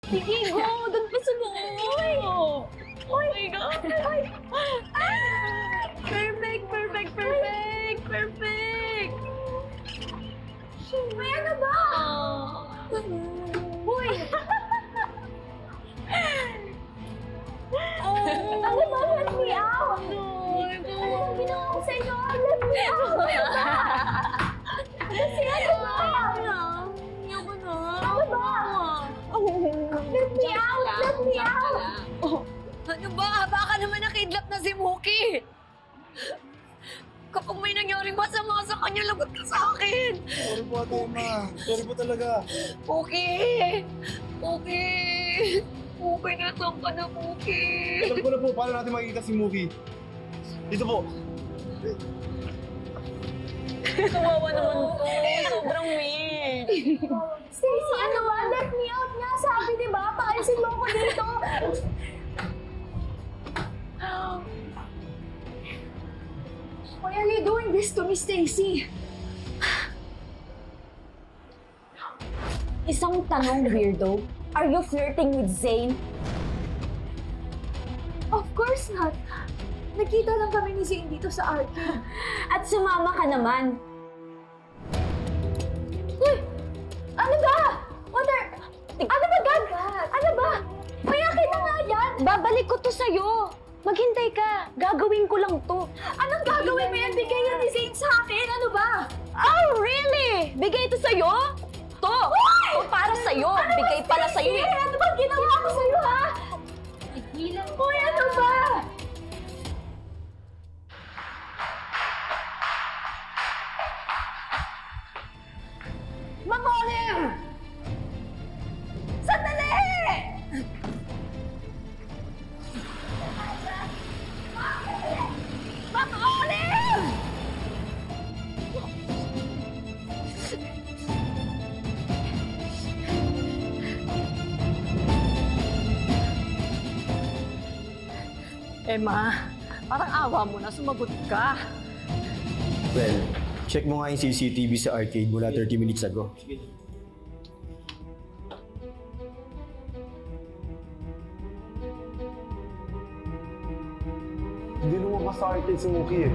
Sige, go! Doon pa sa loob! Oh my God! Perfect! Perfect! Perfect! Perfect! May ano ba? Uy! Ano ba? Let me out! Anong ginawa ko sa inyo? Let me out! Kasi ano ba? Ano ba? Let me out! Let me out! Ano ba? Baka naman nakidlap na si Mookie! Kapag may nangyaring masama sa kanya, lagot ka sa akin! Sorry po, Ate Emma. Sorry po talaga. Mookie! Mookie! Mookie, nasaan ka na, Mookie? Alam ko na po, paano natin makikita si Mookie? Dito po. Kawawa naman to. Sobrang weird. Stacy, ano ba? Let me out nga. Sabi, di ba? Paalisin mo ako dito. Why are you doing this to me, Stacy? Isang tanong, weirdo. Are you flirting with Zane? Of course not. Nakita lang kami ni Zane dito sa arcade. At sumama ka naman. Uy! Ano ba? Ano ba, Dad? Ano ba? May nakita nga yan! Babalik ko to sa'yo. Maghintay ka. Gagawin ko lang to. Anong gagawin mo yan? Bigay yan ni Zane sa akin. Ano ba? Oh, really? Bigay ito sa'yo? To! To para sa'yo. Bigay pala sa'yo eh. Ano ba ginawa ko sa'yo, ha? Uy, ano ba? Mag-olim! Sandali! Mag-olim! Emma, parang awa mo na, sumagot ka. Well, check mo nga yung CCTV sa arcade mula 30 minutes ago. Hindi lumabas sa arcade si Mookie eh.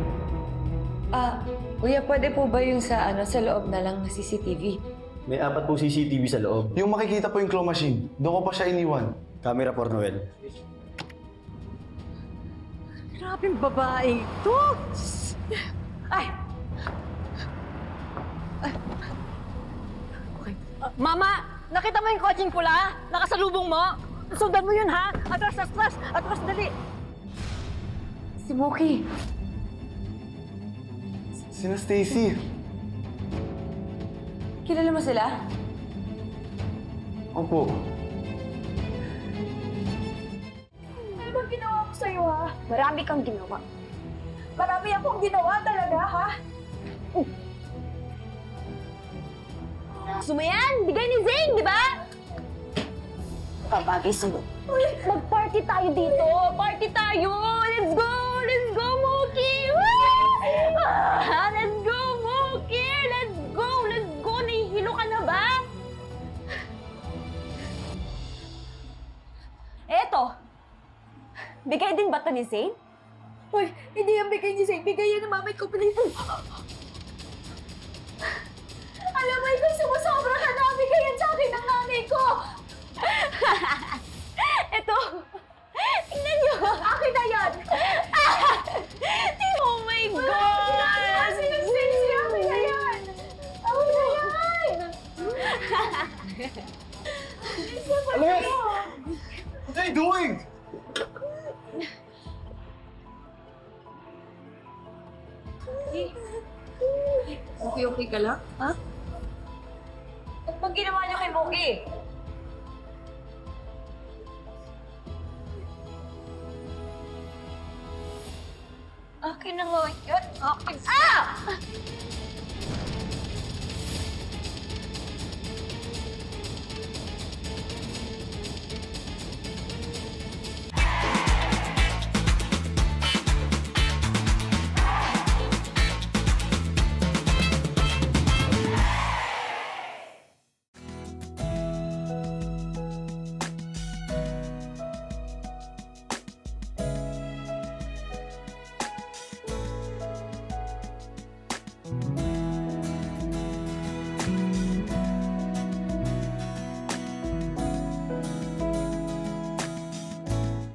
Kuya, pwede po ba yung sa loob na lang na CCTV? May 4 po CCTV sa loob. Yung makikita po yung claw machine, doon ko pa siya iniwan. Camera for Noel. Grabing babae ito! Ay! Okay. Mama! Nakita mo yung kotseng pula? Nakasalubong mo? Sundan mo yun, ha? Atras, atras! Atras, dali! Si Mookie. Sina Stacy. Kilala mo sila? Opo. Ano bang ginawa ko sa'yo, ha? Marami kang ginawa. Marami akong ginawa talaga, ha? Gusto mo yan? Bigay ni Zane, di ba? Babagay sa'yo. Uy, mag-party tayo dito! Party tayo! Let's go! Let's go, Mookie! Let's go, Mookie! Let's go! Let's go! Nahihilo ka na ba? Eto! Bigay din ba ito ni Zane? Uy, hindi yan bigay ni Zane. Bigay yan ng mamay ko. Alam mo, ikaw sumusobra ka na. Bigay yan sa akin ng nanay ko. Eto. Tingnan niyo. Akin na yan. Oh my God! Sinusisi, akin na yan. Akin na yan. Alex! What are you doing? Okay ka lang? Ha? Ano bang ginawa niyo kay Mookie? Akin na nga yan. Akin. Ah!